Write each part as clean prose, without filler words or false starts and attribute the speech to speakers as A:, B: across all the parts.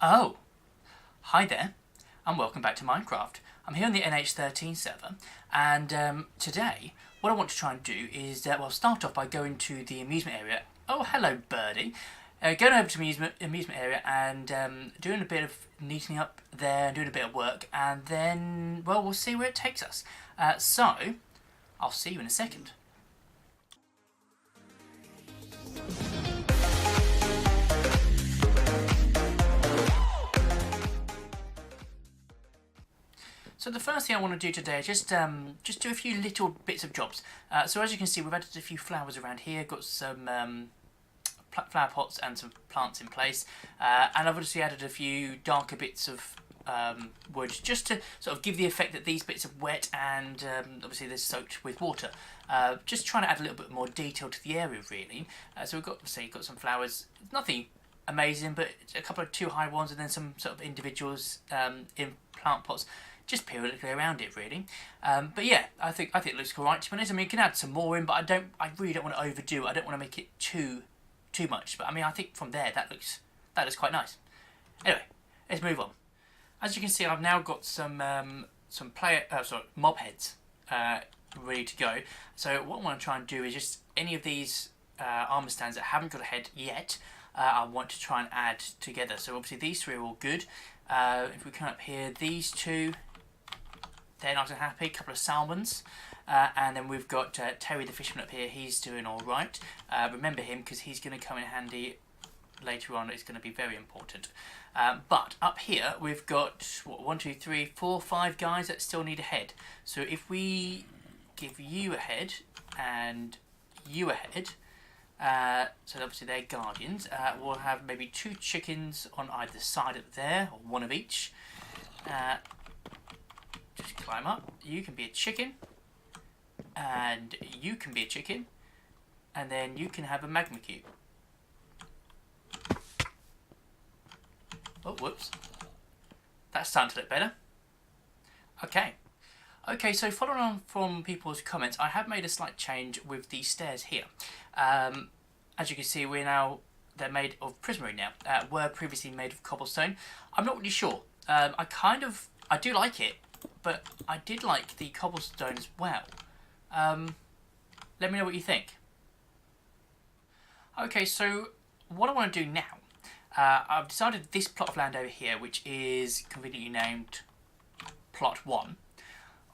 A: Oh, hi there, and welcome back to Minecraft. I'm here on the NH13 server, and today, what I want to try and do is, start off by going to the amusement area. Oh, hello, birdie. Going over to the amusement area and doing a bit of neatening up there and doing a bit of work, and then, well, we'll see where it takes us. So, I'll see you in a second. So the first thing I want to do today is just do a few little bits of jobs. So as you can see, we've added a few flowers around here, got some flower pots and some plants in place, and I've obviously added a few darker bits of wood just to sort of give the effect that these bits are wet and obviously they're soaked with water. Just trying to add a little bit more detail to the area really. So we've got, say, got some flowers, nothing amazing, but a couple of two high ones and then some sort of individuals in plant pots. Just periodically around it, really. But yeah, I think it looks alright. To be honest, I mean, you can add some more in, but I really don't want to overdo it. I don't want to make it too much. But I mean, I think from there that looks quite nice. Anyway, let's move on. As you can see, I've now got some mob heads ready to go. So what I want to try and do is just any of these armor stands that haven't got a head yet. I want to try and add together. So obviously these three are all good. If we come up here, these two. They're nice and happy, a couple of salmons, and then we've got Terry the fisherman up here. He's doing all right. Remember him because he's going to come in handy later on. It's going to be very important. But up here we've got what, 1, 2, 3, 4, 5 guys that still need a head. So if we give you a head and you a head, so obviously they're guardians. We'll have maybe 2 chickens on either side up there, or 1 of each. Just climb up. You can be a chicken, and you can be a chicken, and then you can have a magma cube. Oh, whoops. That's starting to look better. Okay, so following on from people's comments, I have made a slight change with the stairs here. As you can see, they're made of prismarine now. Were previously made of cobblestone. I'm not really sure. I do like it, but I did like the cobblestone as well. Let me know what you think. Okay, so what I want to do now, I've decided this plot of land over here, which is conveniently named Plot 1,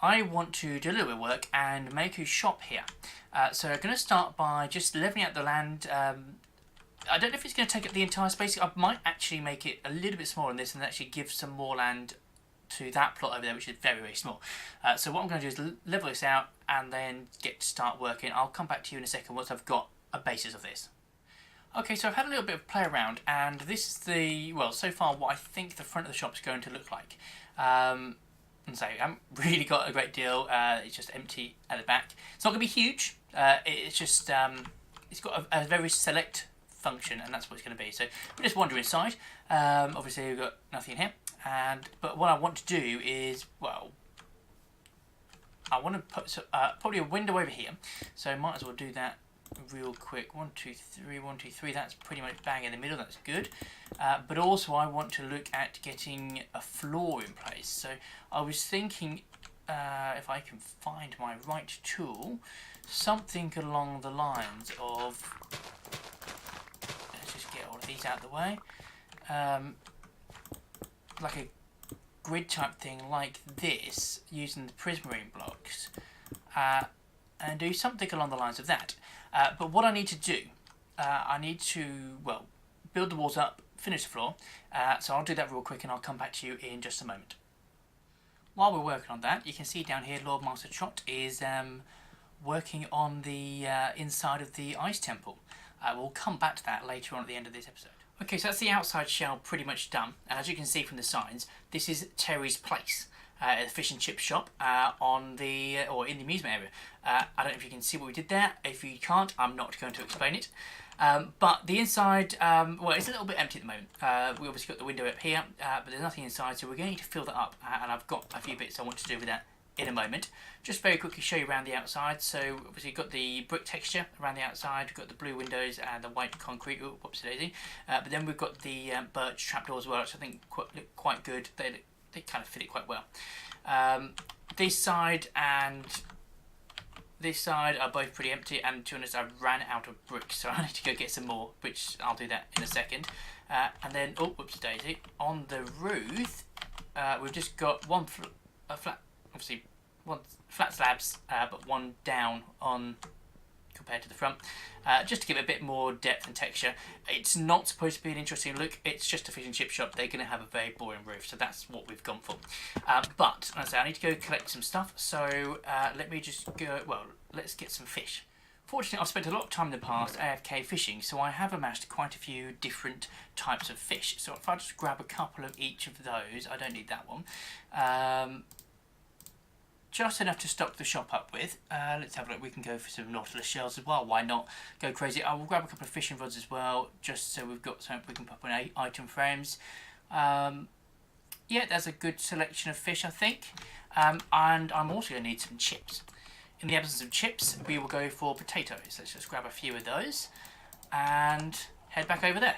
A: I want to do a little bit of work and make a shop here. So I'm going to start by just leveling out the land. I don't know if it's going to take up the entire space. I might actually make it a little bit smaller than this and actually give some more land to that plot over there, which is very, very small. So what I'm going to do is level this out and then get to start working. I'll come back to you in a second once I've got a basis of this. Okay, so I've had a little bit of play around, and this is so far what I think the front of the shop is going to look like. And so I haven't really got a great deal. It's just empty at the back. It's not going to be huge. It's just it's got a very select function, and that's what it's going to be. So we'll just wander inside. Obviously we've got nothing in here. But what I want to do is, well, I want to put probably a window over here. So I might as well do that real quick. 1, 2, 3, 1, 2, 3. That's pretty much bang in the middle. That's good. But also I want to look at getting a floor in place. So I was thinking, if I can find my right tool, something along the lines of, let's just get all of these out of the way. Like a grid type thing like this, using the prismarine blocks, and do something along the lines of that. But what I need to do, I need to, well, build the walls up, finish the floor, so I'll do that real quick and I'll come back to you in just a moment. While we're working on that, you can see down here Lord Master Trot is working on the inside of the ice temple. We'll come back to that later on at the end of this episode. Okay, so that's the outside shell pretty much done, and as you can see from the signs, this is Terry's place, a fish and chip shop in the amusement area. I don't know if you can see what we did there. If you can't, I'm not going to explain it. But the inside, well, it's a little bit empty at the moment. We obviously got the window up here, but there's nothing inside, so we're going to need to fill that up, and I've got a few bits I want to do with that in a moment. Just very quickly show you around the outside. So obviously you've got the brick texture around the outside, we've got the blue windows and the white concrete, whoops daisy. But then we've got the birch trapdoor as well, which I think look quite good. They kind of fit it quite well. This side and this side are both pretty empty, and to be honest, I ran out of bricks, so I need to go get some more, which I'll do that in a second. And then, oh, whoops daisy, on the roof, we've just got one flat, obviously one flat slabs, but one down on compared to the front, just to give it a bit more depth and texture. It's not supposed to be an interesting look, it's just a fish and chip shop. They're going to have a very boring roof, so that's what we've gone for. But as I say, I need to go collect some stuff, so let me just go, well, let's get some fish. Fortunately, I've spent a lot of time in the past AFK fishing, so I have amassed quite a few different types of fish. So if I just grab a couple of each of those, I don't need that one. Just enough to stock the shop up with. Let's have a look. We can go for some nautilus shells as well. Why not go crazy? I will grab a couple of fishing rods as well, just so we've got something we can pop on item frames. Yeah, there's a good selection of fish, I think. And I'm also going to need some chips. In the absence of chips, we will go for potatoes. Let's just grab a few of those and head back over there.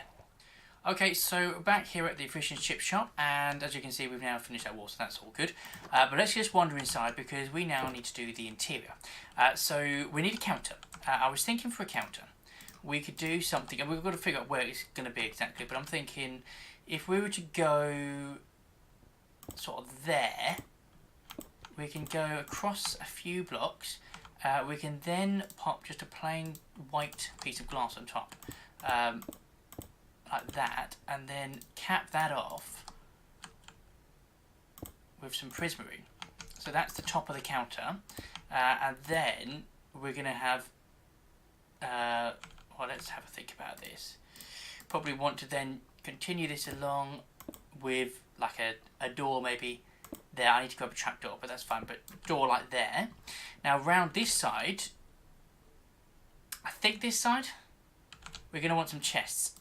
A: Okay, so back here at the fish and chip shop, and as you can see, we've now finished our wall, so that's all good. But let's just wander inside because we now need to do the interior. So we need a counter. I was thinking for a counter, we could do something, and we've got to figure out where it's going to be exactly, but I'm thinking if we were to go sort of there, we can go across a few blocks. We can then pop just a plain white piece of glass on top. Like that, and then cap that off with some prismarine. So that's the top of the counter, and then we're going to have, well, let's have a think about this. Probably want to then continue this along with like a door maybe there. I need to grab a trapdoor, but that's fine, but door like there. Now round this side, I think this side, we're going to want some chests.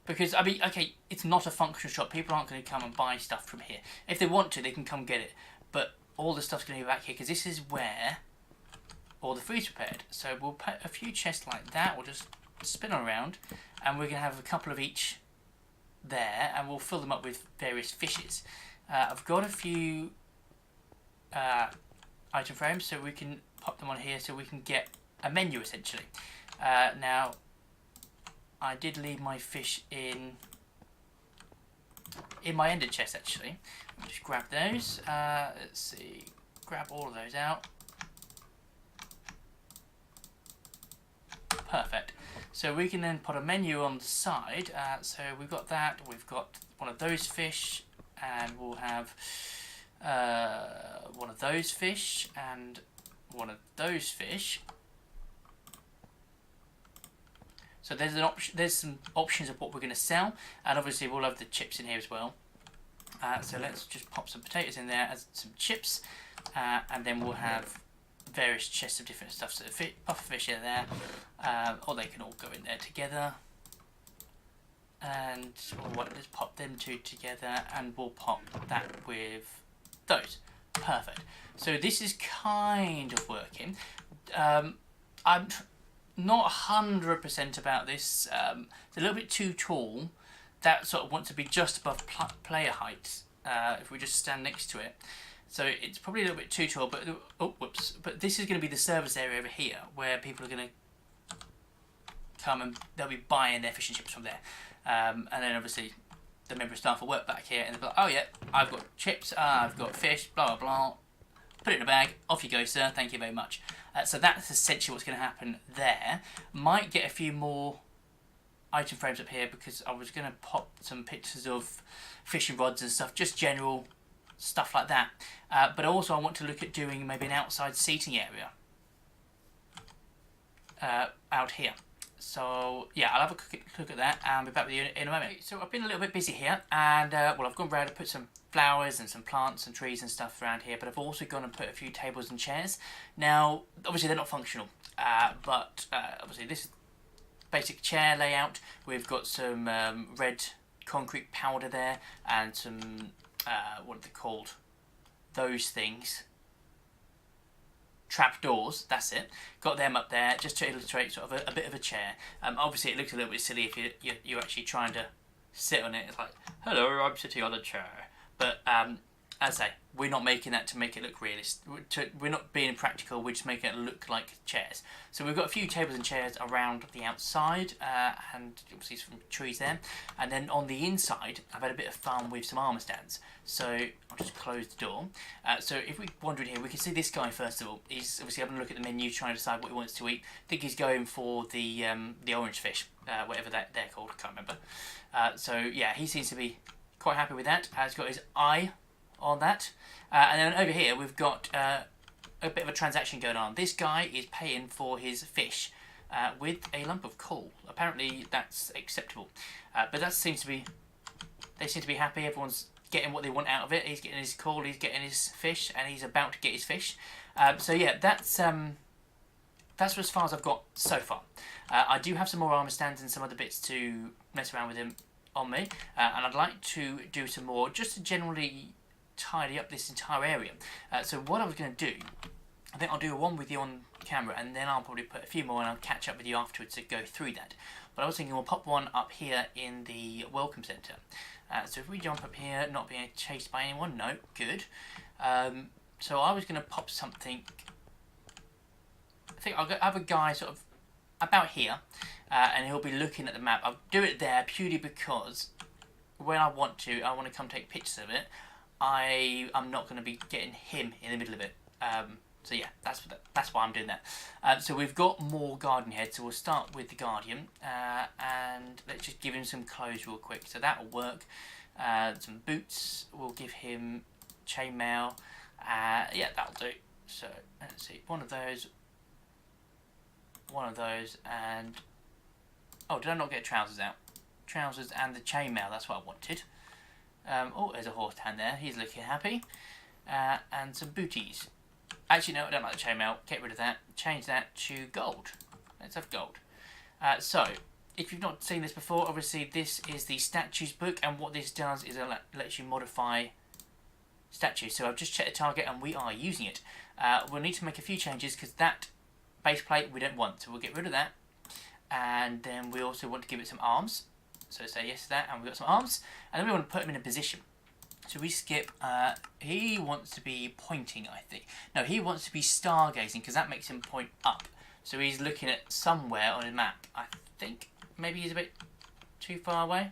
A: Because, I mean, okay, it's not a functional shop. People aren't going to come and buy stuff from here. If they want to, they can come get it. But all the stuff's going to be back here, because this is where all the food's prepared. So we'll put a few chests like that. We'll just spin around, and we're going to have a couple of each there, and we'll fill them up with various fishes. I've got a few item frames, so we can pop them on here so we can get a menu, essentially. Now, I did leave my fish in my ender chest, actually. Let me just grab those. Let's see. Grab all of those out. Perfect. So we can then put a menu on the side. So we've got that. We've got one of those fish, and we'll have one of those fish and one of those fish. So there's an option. There's some options of what we're going to sell, and obviously we'll have the chips in here as well. So let's just pop some potatoes in there as some chips, and then we'll have various chests of different stuff. So the pufferfish in there, or they can all go in there together. And let's pop them two together, and we'll pop that with those. Perfect. So this is kind of working. I'm not 100% about this. It's a little bit too tall. That sort of wants to be just above player height. If we just stand next to it, so it's probably a little bit too tall. But oh, whoops! But this is going to be the service area over here, where people are going to come and they'll be buying their fish and chips from there. And then obviously the member of staff will work back here, and they'll be like, "Oh yeah, I've got chips. I've got fish. Blah blah blah." Put it in a bag, off you go, sir, thank you very much. So that's essentially what's going to happen there. Might get a few more item frames up here, because I was going to pop some pictures of fishing rods and stuff, just general stuff like that. But also I want to look at doing maybe an outside seating area out here. So yeah, I'll have a quick look at that and be back with you in a moment. So I've been a little bit busy here, and well, I've gone around and put some flowers and some plants and trees and stuff around here, but I've also gone and put a few tables and chairs. Now, obviously they're not functional, but obviously this is basic chair layout. We've got some red concrete powder there, and some what are they called? those things. Trapdoors, that's it. Got them up there just to illustrate sort of a bit of a chair. Obviously, it looks a little bit silly if you're actually trying to sit on it. It's like, hello, I'm sitting on a chair. But as I say, we're not making that to make it look realistic. We're not being practical. We're just making it look like chairs. So we've got a few tables and chairs around the outside, and obviously some trees there. And then on the inside, I've had a bit of fun with some armour stands. So I'll just close the door. So if we wander in here, we can see this guy first of all. He's obviously having a look at the menu, trying to decide what he wants to eat. I think he's going for the orange fish, whatever they're called. I can't remember. So yeah, he seems to be quite happy with that. He's got his eye on that. And then over here we've got a bit of a transaction going on. This guy is paying for his fish with a lump of coal. Apparently that's acceptable. But that seems to be, they seem to be happy. Everyone's getting what they want out of it. He's getting his coal, he's getting his fish, and he's about to get his fish. So yeah, that's as far as I've got so far. I do have some more armour stands and some other bits to mess around with him on me, and I'd like to do some more just to generally tidy up this entire area. So what I was going to do, I think I'll do one with you on camera, and then I'll probably put a few more and I'll catch up with you afterwards to go through that. But I was thinking we'll pop one up here in the welcome centre. So if we jump up here, not being chased by anyone, no, good. So I was going to pop something, I think I'll have a guy sort of about here, and he'll be looking at the map. I'll do it there purely because when I want to come take pictures of it, I'm not going to be getting him in the middle of it. So yeah, that's why I'm doing that. So we've got more garden heads, so we'll start with the Guardian, and let's just give him some clothes real quick. So that'll work. Some boots, we'll give him chainmail. Yeah, that'll do. So let's see, one of those, and oh, did I not get trousers out? Trousers and the chainmail, that's what I wanted. Oh, there's a horse down there, he's looking happy. And some booties. Actually, no, I don't like the chainmail. Get rid of that. Change that to gold. Let's have gold. So, if you've not seen this before, obviously this is the statues book, and what this does is it lets you modify statues. So I've just checked the target, and we are using it. We'll need to make a few changes because that base plate we don't want, so we'll get rid of that. And then we also want to give it some arms. So say yes to that, and we've got some arms. And then we want to put him in a position. So we skip, he wants to be pointing, I think. No, he wants to be stargazing, because that makes him point up. So he's looking at somewhere on his map. I think maybe he's a bit too far away.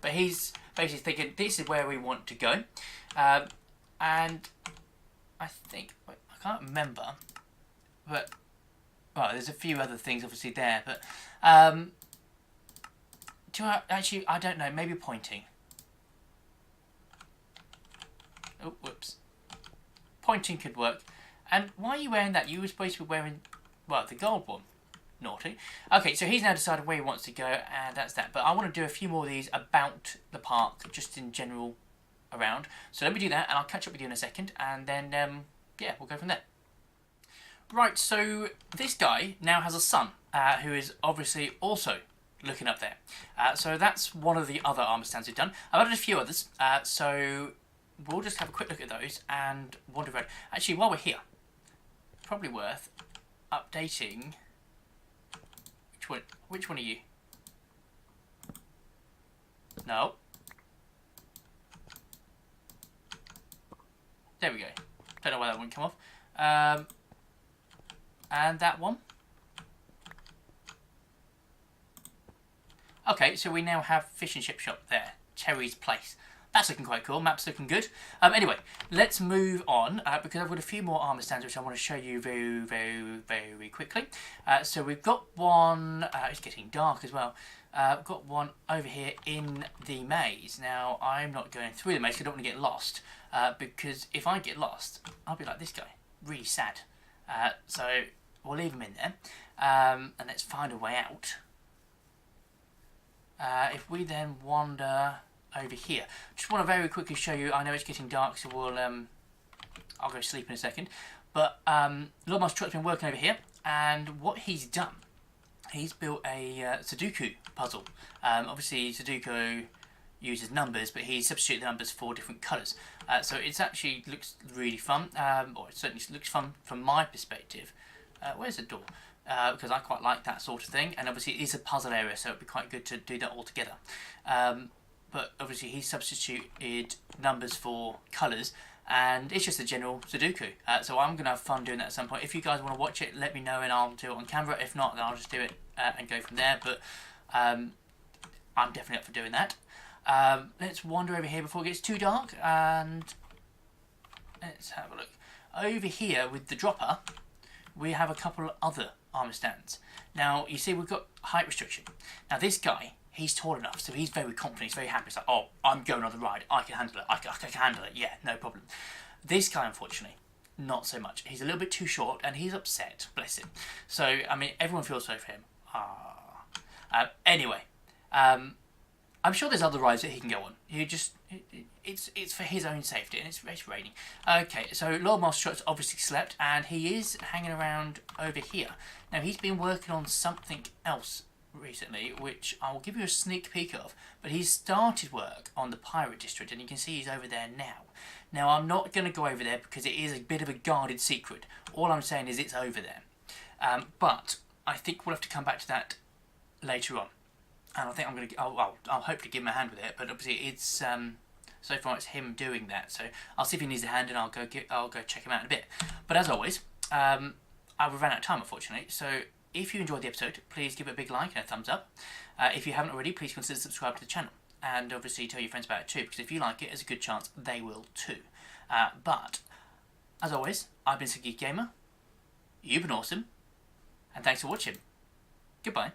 A: But he's basically thinking, this is where we want to go. And I think, I can't remember, but, well, there's a few other things obviously there. But, actually, I don't know, maybe pointing. Oh, whoops. Pointing could work. And why are you wearing that? You were supposed to be wearing, well, the gold one. Naughty. Okay, so he's now decided where he wants to go, and that's that. But I want to do a few more of these about the park, just in general around. So let me do that, and I'll catch up with you in a second, and then, yeah, we'll go from there. Right, so this guy now has a son, who is obviously also looking up there. So that's one of the other armour stands we've done. I've added a few others, so we'll just have a quick look at those and wander around. Actually, while we're here, probably worth updating. Which one are you? No. There we go. Don't know why that wouldn't come off. And that one. Okay, so we now have fish and chip shop there. Terry's Place. That's looking quite cool. Map's looking good. Anyway, let's move on because I've got a few more armour stands which I want to show you very, very, very quickly. So we've got one. It's getting dark as well. We've got one over here in the maze. Now I'm not going through the maze because I don't want to get lost. Because if I get lost, I'll be like this guy, really sad. So we'll leave him in there, and let's find a way out. If we then wander over here, just want to very quickly show you. I know it's getting dark, so we'll I'll go sleep in a second. But Lord Master Truck's been working over here, and what he's done, he's built a Sudoku puzzle. Obviously, Sudoku uses numbers, but he substitutes the numbers for different colours. So it actually looks really fun, or it certainly looks fun from my perspective. Where's the door? Because I quite like that sort of thing, and obviously it is a puzzle area, so it'd be quite good to do that all together. But obviously he substituted numbers for colours, and it's just a general Sudoku. So I'm going to have fun doing that at some point. If you guys want to watch it, let me know and I'll do it on camera. If not, then I'll just do it and go from there. But I'm definitely up for doing that. Let's wander over here before it gets too dark, and let's have a look. Over here with the dropper, we have a couple of other armour stands. Now, you see we've got height restriction. Now this guy, he's tall enough, so he's very confident, he's very happy. He's like, oh, I'm going on the ride, I can handle it, I can handle it, yeah, no problem. This guy, unfortunately, not so much. He's a little bit too short, and he's upset, bless him. So, I mean, everyone feels sorry for him. Anyway, I'm sure there's other rides that he can go on. It's for his own safety, and it's raining. Okay, so Lord Master obviously slept, and he is hanging around over here. Now, he's been working on something else recently, which I will give you a sneak peek of, but he's started work on the Pirate District, and you can see he's over there now. Now, I'm not going to go over there because it is a bit of a guarded secret. All I'm saying is it's over there. But I think we'll have to come back to that later on. And I think I'm going to, I'll hopefully give him a hand with it, but obviously it's, so far it's him doing that. So I'll see if he needs a hand, and I'll go check him out in a bit. But as always, I will run out of time, unfortunately. So if you enjoyed the episode, please give it a big like and a thumbs up. If you haven't already, please consider subscribing to the channel. And obviously tell your friends about it too, because if you like it, there's a good chance they will too. But, as always, I've been Geek Gamer, you've been awesome, and thanks for watching. Goodbye.